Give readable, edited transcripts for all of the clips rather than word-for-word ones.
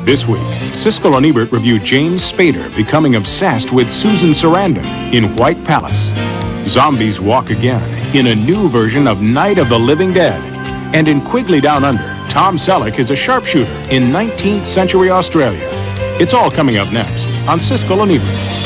This week, Siskel and Ebert review James Spader becoming obsessed with Susan Sarandon in White Palace. Zombies walk again in a new version of Night of the Living Dead. And in Quigley Down Under, Tom Selleck is a sharpshooter in 19th century Australia. It's all coming up next on Siskel and Ebert.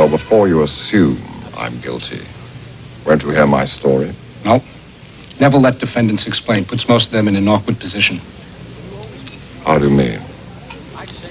Before you assume I'm guilty, weren't you hear my story? No. Never let defendants explain. Puts most of them in an awkward position. How do you mean?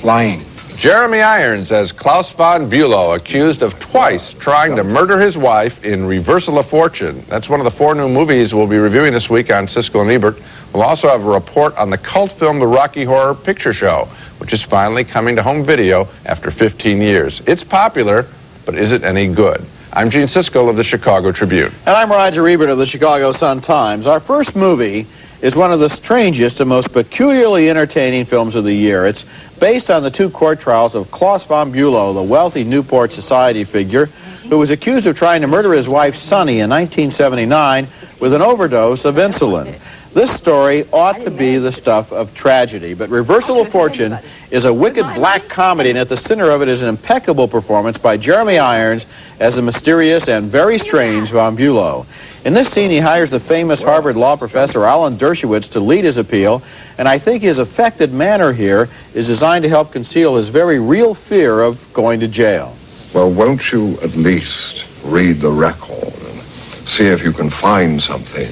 Lying. Jeremy Irons as Klaus von Bülow, accused of twice trying to murder his wife in Reversal of Fortune. That's one of the 4 new movies we'll be reviewing this week on Siskel and Ebert. We'll also have a report on the cult film The Rocky Horror Picture Show, which is finally coming to home video after 15 years. It's popular, but is it any good? I'm Gene Siskel of the Chicago Tribune. And I'm Roger Ebert of the Chicago Sun-Times. Our first movie is one of the strangest and most peculiarly entertaining films of the year. It's based on the 2 court trials of Klaus von Bülow, the wealthy Newport society figure who was accused of trying to murder his wife Sonny in 1979 with an overdose of insulin. This story ought to be the stuff of tragedy, but Reversal of Fortune is a wicked black comedy, and at the center of it is an impeccable performance by Jeremy Irons as the mysterious and very strange von Bülow. In this scene, he hires the famous Harvard law professor Alan Dershowitz to lead his appeal, and I think his affected manner here is designed to help conceal his very real fear of going to jail. Well, won't you at least read the record and see if you can find something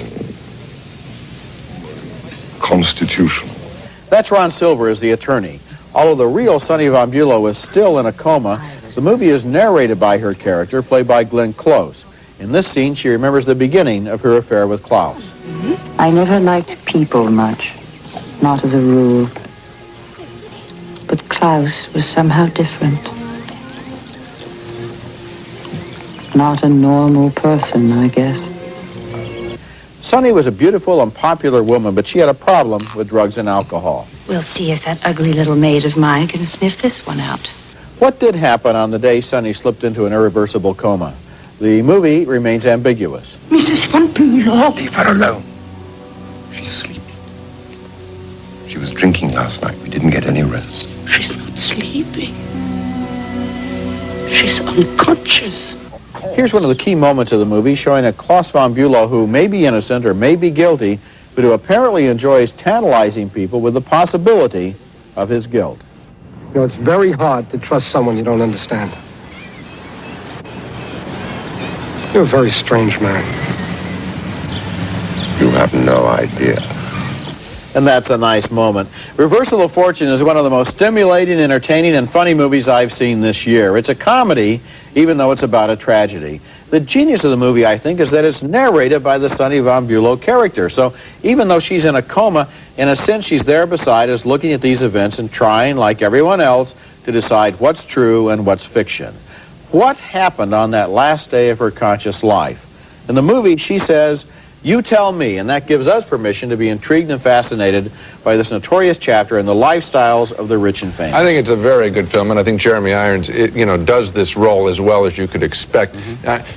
constitutional? That's Ron Silver as the attorney. Although the real Sonny von Bülow is still in a coma, the movie is narrated by her character, played by Glenn Close. In this scene, she remembers the beginning of her affair with Klaus. I never liked people much, not as a rule. But Klaus was somehow different. Not a normal person, I guess. Sonny was a beautiful and popular woman, but she had a problem with drugs and alcohol. We'll see if that ugly little maid of mine can sniff this one out. What did happen on the day Sonny slipped into an irreversible coma? The movie remains ambiguous. Mrs. von Bülow. Leave her alone. She's sleeping. She was drinking last night. We didn't get any rest. She's not sleeping. She's unconscious. Here's one of the key moments of the movie showing a Klaus von Bülow who may be innocent or may be guilty, but who apparently enjoys tantalizing people with the possibility of his guilt. You know, it's very hard to trust someone you don't understand. You're a very strange man. You have no idea. And that's a nice moment. Reversal of Fortune is one of the most stimulating, entertaining, and funny movies I've seen this year. It's a comedy, even though it's about a tragedy. The genius of the movie, I think, is that it's narrated by the Sonny von Bülow character. So even though she's in a coma, in a sense, she's there beside us looking at these events and trying, like everyone else, to decide what's true and what's fiction. What happened on that last day of her conscious life? In the movie, she says, "You tell me," and that gives us permission to be intrigued and fascinated by this notorious chapter in the lifestyles of the rich and famous. I think it's a very good film, and I think Jeremy Irons, does this role as well as you could expect.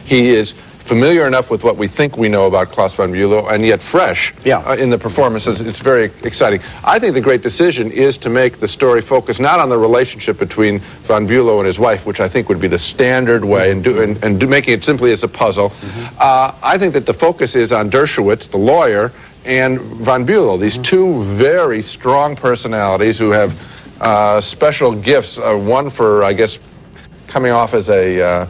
He is familiar enough with what we think we know about Klaus von Bülow, and yet fresh in the performances. It's very exciting. I think the great decision is to make the story focus not on the relationship between von Bülow and his wife, which I think would be the standard way, and making it simply as a puzzle. I think that the focus is on Dershowitz, the lawyer, and von Bülow, these 2 very strong personalities who have special gifts. One for, I guess, coming off as a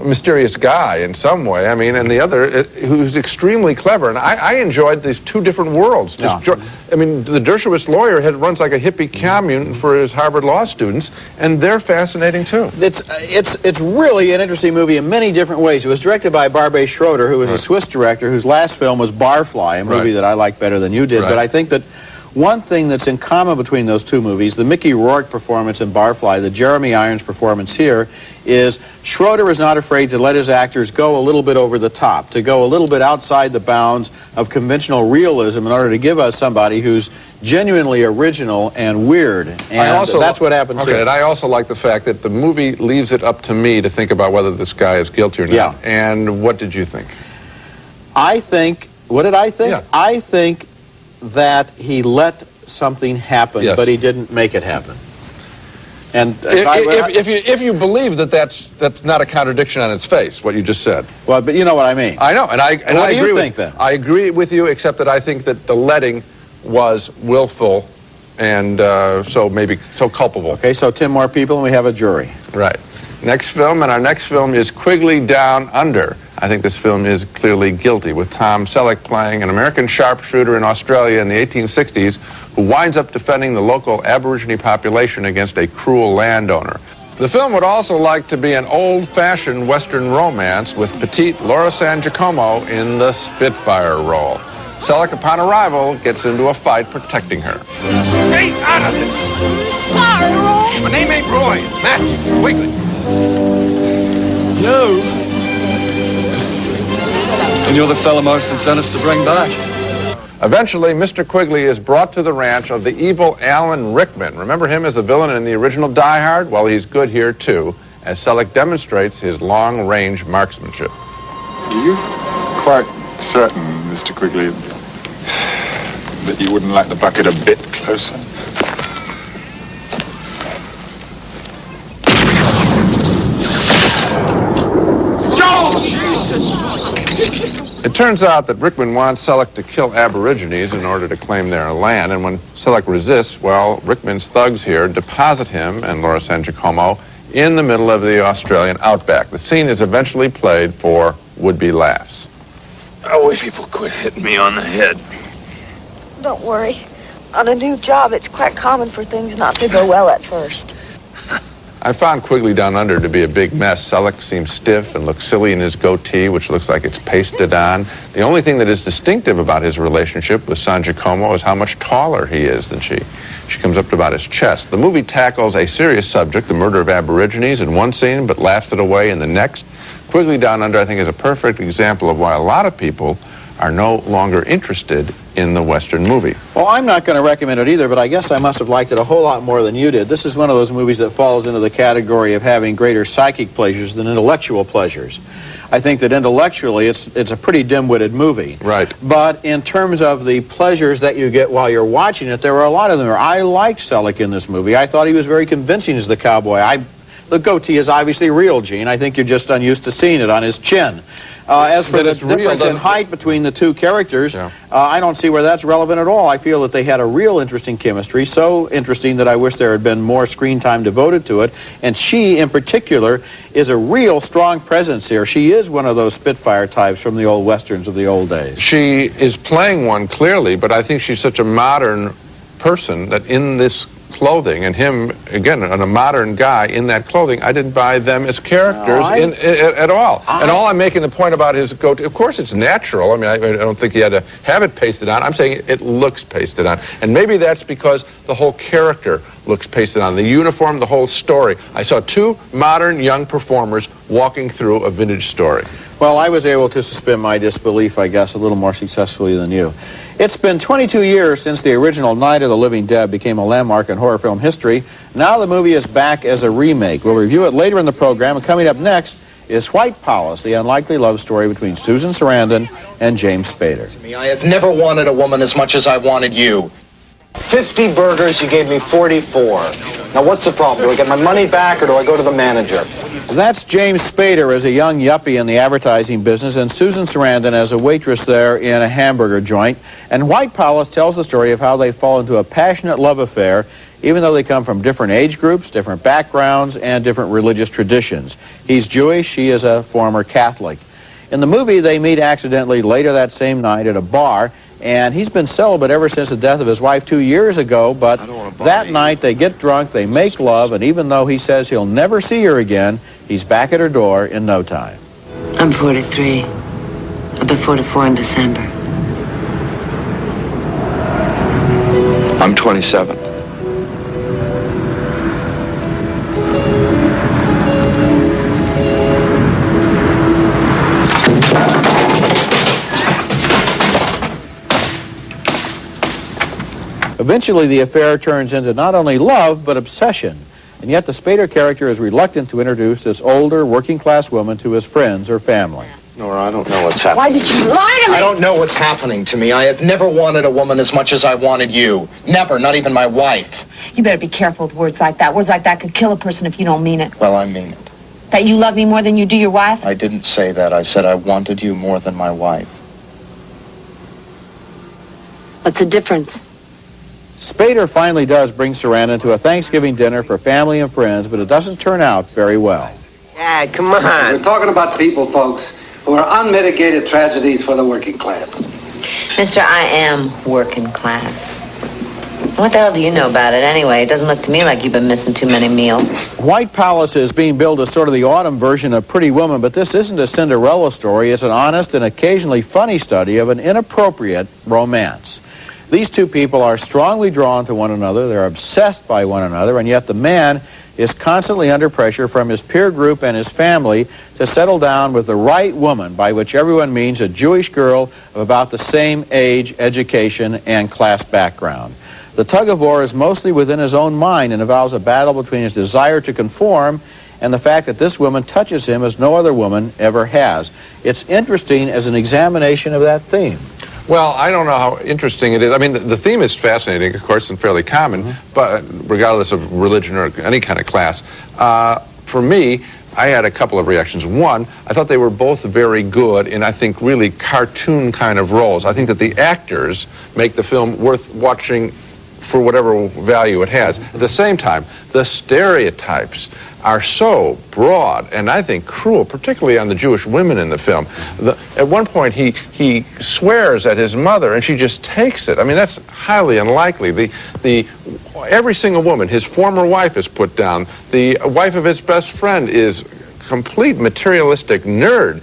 mysterious guy in some way. I mean, and the other who's extremely clever. And I enjoyed these two different worlds. I mean, the Dershowitz lawyer runs like a hippie commune for his Harvard law students, and they're fascinating too. It's really an interesting movie in many different ways. It was directed by Barbet Schroeder, who was a Swiss director whose last film was Barfly, a movie that I like better than you did. But I think that one thing that's in common between those two movies, the Mickey Rourke performance in Barfly, the Jeremy Irons performance here, is Schroeder is not afraid to let his actors go a little bit over the top, to go a little bit outside the bounds of conventional realism in order to give us somebody who's genuinely original and weird. And that's what happens here. And I also like the fact that the movie leaves it up to me to think about whether this guy is guilty or not. Yeah. And what did you think? I think, what did I think? Yeah. I think that he let something happen, but he didn't make it happen. And if you believe that that's not a contradiction on its face, what you just said. Well, but you know what I mean. I know, and I what do agree you think then? I agree with you, except that I think that the letting was willful and so culpable. Okay, so 10 more people and we have a jury. Right. Next film, and our next film is Quigley Down Under. I think this film is clearly guilty, with Tom Selleck playing an American sharpshooter in Australia in the 1860s who winds up defending the local Aborigine population against a cruel landowner. The film would also like to be an old-fashioned Western romance with petite Laura San Giacomo in the Spitfire role. Selleck, upon arrival, gets into a fight protecting her. Stay out of this! Sorry, Roy. My name ain't Roy, it's Matthew Quigley. You? And you're the fella Marston sent us to bring back. Eventually, Mr. Quigley is brought to the ranch of the evil Alan Rickman. Remember him as the villain in the original Die Hard? Well, he's good here, too, as Selleck demonstrates his long-range marksmanship. Are you quite certain, Mr. Quigley, that you wouldn't like the bucket a bit closer? It turns out that Rickman wants Selleck to kill Aborigines in order to claim their land, and when Selleck resists, well, Rickman's thugs here deposit him and Laura San Giacomo in the middle of the Australian outback. The scene is eventually played for would-be laughs. I wish people quit hitting me on the head. Don't worry. On a new job, it's quite common for things not to go well at first. I found Quigley Down Under to be a big mess. Selleck seems stiff and looks silly in his goatee, which looks like it's pasted on. The only thing that is distinctive about his relationship with San Giacomo is how much taller he is than she. She comes up to about his chest. The movie tackles a serious subject, the murder of Aborigines, in one scene, but laughs it away in the next. Quigley Down Under, I think, is a perfect example of why a lot of people are no longer interested in the Western movie. Well, I'm not going to recommend it either, but I guess I must have liked it a whole lot more than you did. This is one of those movies that falls into the category of having greater psychic pleasures than intellectual pleasures. I think that intellectually it's a pretty dim-witted movie. Right. But in terms of the pleasures that you get while you're watching it, there were a lot of them. I liked Selleck in this movie. I thought he was very convincing as the cowboy. The goatee is obviously real, Gene. I think you're just unused to seeing it on his chin. As for the difference in height between the two characters, I don't see where that's relevant at all. I feel that they had a real interesting chemistry, so interesting that I wish there had been more screen time devoted to it. And she, in particular, is a real strong presence here. She is one of those Spitfire types from the old Westerns of the old days. She is playing one, clearly, but I think she's such a modern person that in this clothing, and him, again, a modern guy in that clothing, I didn't buy them as characters at all. And all I'm making the point about his goatee, of course it's natural. I mean, I don't think he had to have it pasted on. I'm saying it looks pasted on. And maybe that's because the whole character looks pasted on. The uniform, the whole story. I saw two modern young performers walking through a vintage story. Well, I was able to suspend my disbelief, I guess, a little more successfully than you. It's been 22 years since the original Night of the Living Dead became a landmark in horror film history. Now the movie is back as a remake. We'll review it later in the program, and coming up next is White Palace, the unlikely love story between Susan Sarandon and James Spader. I have never wanted a woman as much as I wanted you. 50 burgers, you gave me 44. Now, what's the problem? Do I get my money back or do I go to the manager? That's James Spader as a young yuppie in the advertising business, and Susan Sarandon as a waitress there in a hamburger joint. And White Palace tells the story of how they fall into a passionate love affair, even though they come from different age groups, different backgrounds, and different religious traditions. He's Jewish, she is a former Catholic. In the movie, they meet accidentally later that same night at a bar, and he's been celibate ever since the death of his wife 2 years ago, but that night they get drunk, they make love, and even though he says he'll never see her again, he's back at her door in no time. I'm 43. I'll be 44 in December. I'm 27. Eventually, the affair turns into not only love, but obsession. And yet the Spader character is reluctant to introduce this older, working-class woman to his friends or family. Nora, I don't know what's happening. Why did you lie to me? I don't know what's happening to me. I have never wanted a woman as much as I wanted you. Never, not even my wife. You better be careful with words like that. Words like that could kill a person if you don't mean it. Well, I mean it. That you love me more than you do your wife? I didn't say that. I said I wanted you more than my wife. What's the difference? Spader finally does bring Sarandon to a Thanksgiving dinner for family and friends, but it doesn't turn out very well. Dad, come on. We're talking about people, folks, who are unmitigated tragedies for the working class. Mister, I am working class. What the hell do you know about it anyway? It doesn't look to me like you've been missing too many meals. White Palace is being billed as sort of the autumn version of Pretty Woman, but this isn't a Cinderella story. It's an honest and occasionally funny study of an inappropriate romance. These two people are strongly drawn to one another, they're obsessed by one another, and yet the man is constantly under pressure from his peer group and his family to settle down with the right woman, by which everyone means a Jewish girl of about the same age, education, and class background. The tug-of-war is mostly within his own mind and involves a battle between his desire to conform and the fact that this woman touches him as no other woman ever has. It's interesting as an examination of that theme. Well, I don't know how interesting it is. I mean, the theme is fascinating, of course, and fairly common, but regardless of religion or any kind of class. For me, I had a couple of reactions. One, I thought they were both very good in, I think, really cartoon kind of roles. I think that the actors make the film worth watching for whatever value it has. At the same time, the stereotypes are so broad and I think cruel, particularly on the Jewish women in the film. At one point, he swears at his mother and she just takes it. I mean, that's highly unlikely. Every single woman, his former wife is put down. The wife of his best friend is a complete materialistic nerd.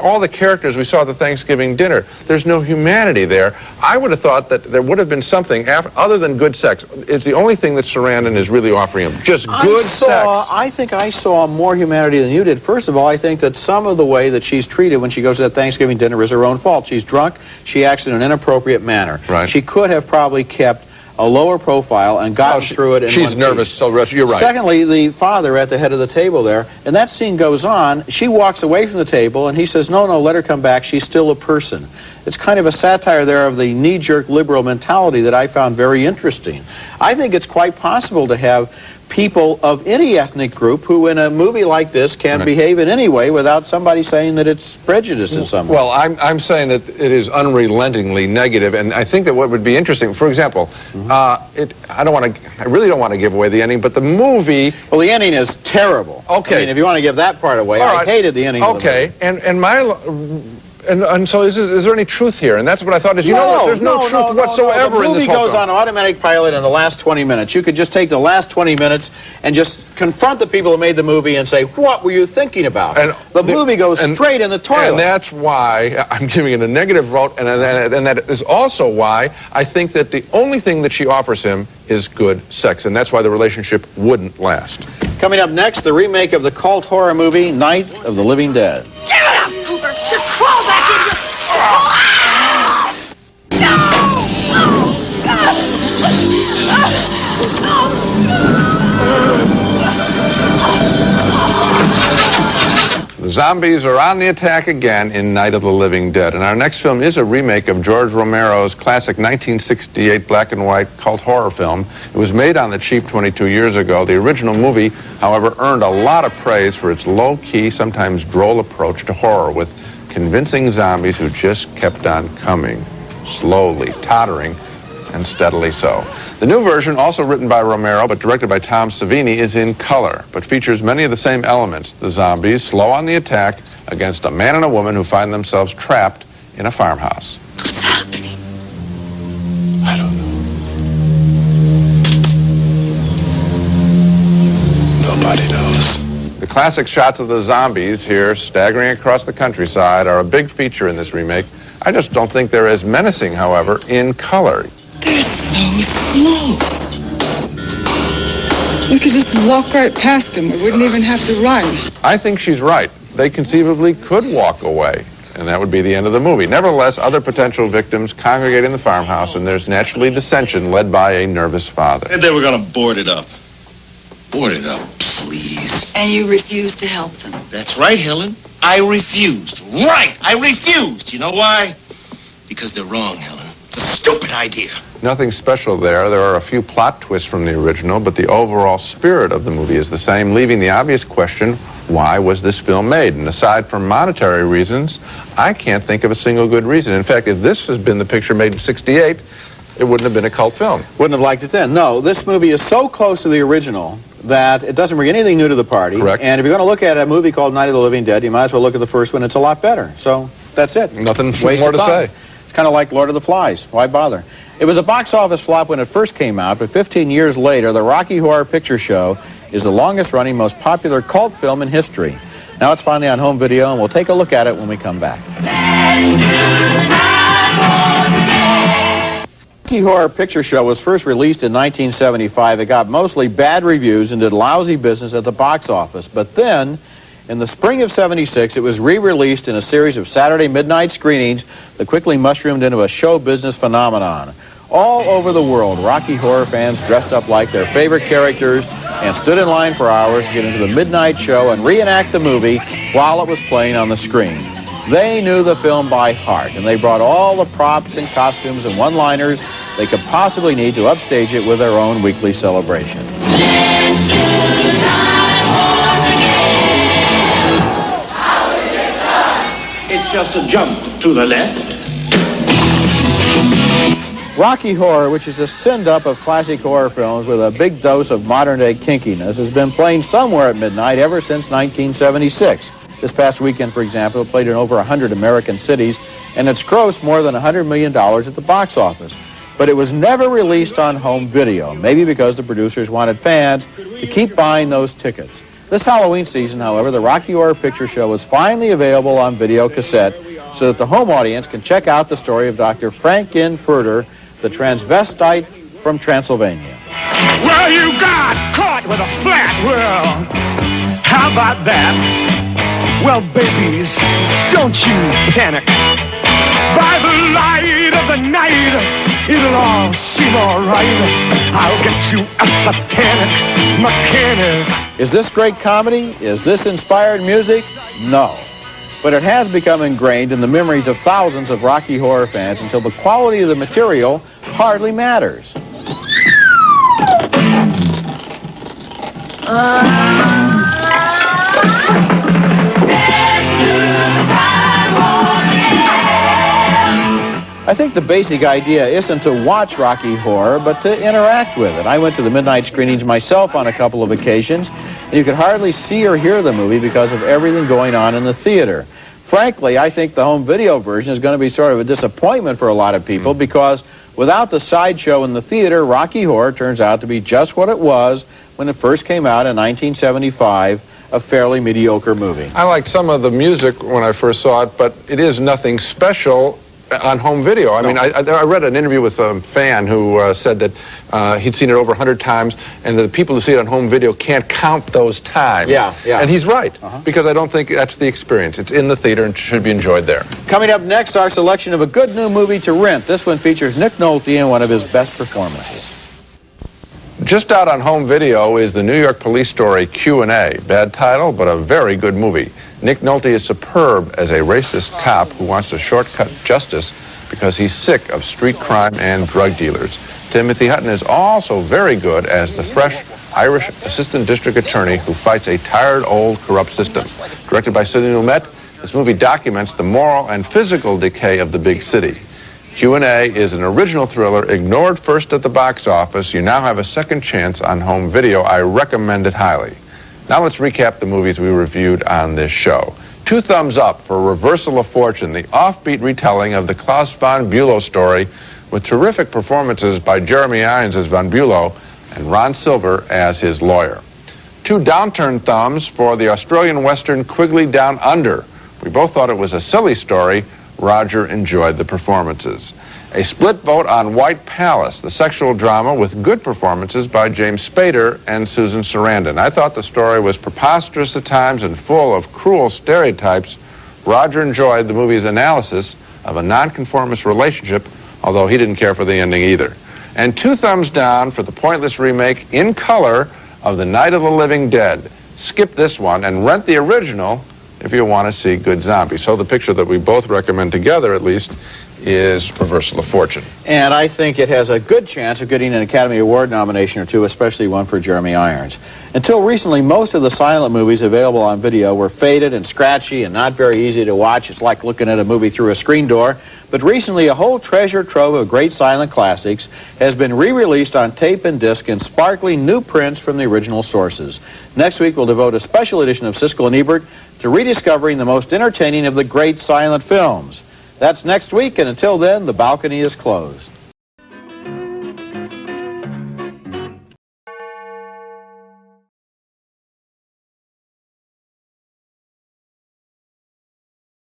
All the characters we saw at the Thanksgiving dinner, there's no humanity there. I would have thought that there would have been something other than good sex. It's the only thing that Sarandon is really offering him, just good sex. I think I saw more humanity than you did. First of all, I think that some of the way that she's treated when she goes to that Thanksgiving dinner is her own fault. She's drunk. She acts in an inappropriate manner. Right. She could have probably kept a lower profile and gotten through it in She's one nervous, piece. so you're right. Secondly, the father at the head of the table there, and that scene goes on, she walks away from the table and he says, no, let her come back, she's still a person. It's kind of a satire there of the knee-jerk liberal mentality that I found very interesting. I think it's quite possible to have people of any ethnic group who in a movie like this can behave in any way without somebody saying that it's prejudice in some way. Well, I'm saying that it is unrelentingly negative, and I think that what would be interesting, for example, I really don't want to give away the ending, but the movie... Well, the ending is terrible. Okay. I mean, if you want to give that part away, I hated the ending of the movie. And so is there any truth here? And that's what I thought is, there's no truth whatsoever in this whole The movie goes on automatic pilot in the last 20 minutes. You could just take the last 20 minutes and just confront the people who made the movie and say, what were you thinking about? And the movie goes straight in the toilet. And that's why I'm giving it a negative vote, and that is also why I think that the only thing that she offers him is good sex, and that's why the relationship wouldn't last. Coming up next, the remake of the cult horror movie, Night of the Living Dead. Give it up, Cooper! Just crawl back in your... The Zombies are on the attack again in Night of the Living Dead, and our next film is a remake of George Romero's classic 1968 black and white cult horror film. It was made on the cheap 22 years ago. The original movie, however, earned a lot of praise for its low-key, sometimes droll approach to horror, with convincing zombies who just kept on coming, slowly, tottering, and steadily so. The new version, also written by Romero but directed by Tom Savini, is in color, but features many of the same elements. The zombies, slow on the attack, against a man and a woman who find themselves trapped in a farmhouse. What's happening? I don't know. Nobody knows. The classic shots of the zombies here, staggering across the countryside, are a big feature in this remake. I just don't think they're as menacing, however, in color. They're so slow. We could just walk right past them. We wouldn't even have to run. I think she's right. They conceivably could walk away, and that would be the end of the movie. Nevertheless, other potential victims congregate in the farmhouse, and there's naturally dissension led by a nervous father. Said they were going to board it up. Board it up, please. And you refused to help them. That's right, Helen. I refused. Right, I refused. You know why? Because they're wrong, Helen. It's a stupid idea. Nothing special there. There are a few plot twists from the original, but the overall spirit of the movie is the same, leaving the obvious question, why was this film made? And aside from monetary reasons, I can't think of a single good reason. In fact, if this has been the picture made in '68, it wouldn't have been a cult film. Wouldn't have liked it then. No, this movie is so close to the original that it doesn't bring anything new to the party. Correct. And if you're going to look at a movie called Night of the Living Dead, you might as well look at the first one. It's a lot better. So that's it. Nothing Waste more of to time. say. It's kind of like Lord of the Flies. Why bother? It was a box office flop when it first came out, but 15 years later, the Rocky Horror Picture Show is the longest-running, most popular cult film in history. Now it's finally on home video, and we'll take a look at it when we come back. Rocky Horror Picture Show was first released in 1975. It got mostly bad reviews and did lousy business at the box office. But then, in the spring of '76, it was re-released in a series of Saturday midnight screenings that quickly mushroomed into a show business phenomenon. All over the world, Rocky Horror fans dressed up like their favorite characters and stood in line for hours to get into the midnight show and reenact the movie while it was playing on the screen. They knew the film by heart, and they brought all the props and costumes and one-liners they could possibly need to upstage it with their own weekly celebration. It's just a jump to the left. Rocky Horror, which is a send-up of classic horror films with a big dose of modern-day kinkiness, has been playing somewhere at midnight ever since 1976. This past weekend, for example, it played in over 100 American cities, and it's grossed more than $100 million at the box office. But it was never released on home video, maybe because the producers wanted fans to keep buying those tickets. This Halloween season, however, the Rocky Horror Picture Show is finally available on video cassette so that the home audience can check out the story of Dr. Frank-N-Furter, the transvestite from Transylvania. Well, you got caught with a flat world. How about that? Well, babies, don't you panic. By the light of the night, it'll all seem all right. I'll get you a satanic mechanic. Is this great comedy? Is this inspired music? No. But it has become ingrained in the memories of thousands of Rocky Horror fans until the quality of the material hardly matters. I think the basic idea isn't to watch Rocky Horror, but to interact with it. I went to the midnight screenings myself on a couple of occasions, and you could hardly see or hear the movie because of everything going on in the theater. Frankly, I think the home video version is going to be sort of a disappointment for a lot of people because without the sideshow in the theater, Rocky Horror turns out to be just what it was when it first came out in 1975, a fairly mediocre movie. I liked some of the music when I first saw it, but it is nothing special on home video. I mean, I read an interview with a fan who said that he'd seen it over 100 times, and the people who see it on home video can't count those times. Yeah. And he's right, because I don't think that's the experience. It's in the theater and should be enjoyed there. Coming up next, our selection of a good new movie to rent. This one features Nick Nolte in one of his best performances. Just out on home video is the New York police story Q&A. Bad title, but a very good movie. Nick Nolte is superb as a racist cop who wants to shortcut justice because he's sick of street crime and drug dealers. Timothy Hutton is also very good as the fresh Irish assistant district attorney who fights a tired, old, corrupt system. Directed by Sidney Lumet, this movie documents the moral and physical decay of the big city. Q&A is an original thriller ignored first at the box office. You now have a second chance on home video. I recommend it highly. Now let's recap the movies we reviewed on this show. 2 thumbs up for Reversal of Fortune, the offbeat retelling of the Klaus von Bülow story with terrific performances by Jeremy Irons as von Bülow and Ron Silver as his lawyer. 2 downturn thumbs for the Australian Western Quigley Down Under. We both thought it was a silly story. Roger enjoyed the performances. A split vote on White Palace, the sexual drama with good performances by James Spader and Susan Sarandon. I thought the story was preposterous at times and full of cruel stereotypes. Roger enjoyed the movie's analysis of a nonconformist relationship, although he didn't care for the ending either. And 2 thumbs down for the pointless remake in color of The Night of the Living Dead. Skip this one and rent the original if you want to see good zombies. So the picture that we both recommend together, at least, is Reversal of Fortune. And I think it has a good chance of getting an Academy Award nomination or 2, especially one for Jeremy Irons. Until recently, most of the silent movies available on video were faded and scratchy and not very easy to watch. It's like looking at a movie through a screen door. But recently, a whole treasure trove of great silent classics has been re-released on tape and disc in sparkling new prints from the original sources. Next week, we'll devote a special edition of Siskel and Ebert to rediscovering the most entertaining of the great silent films. That's next week, and until then, the balcony is closed.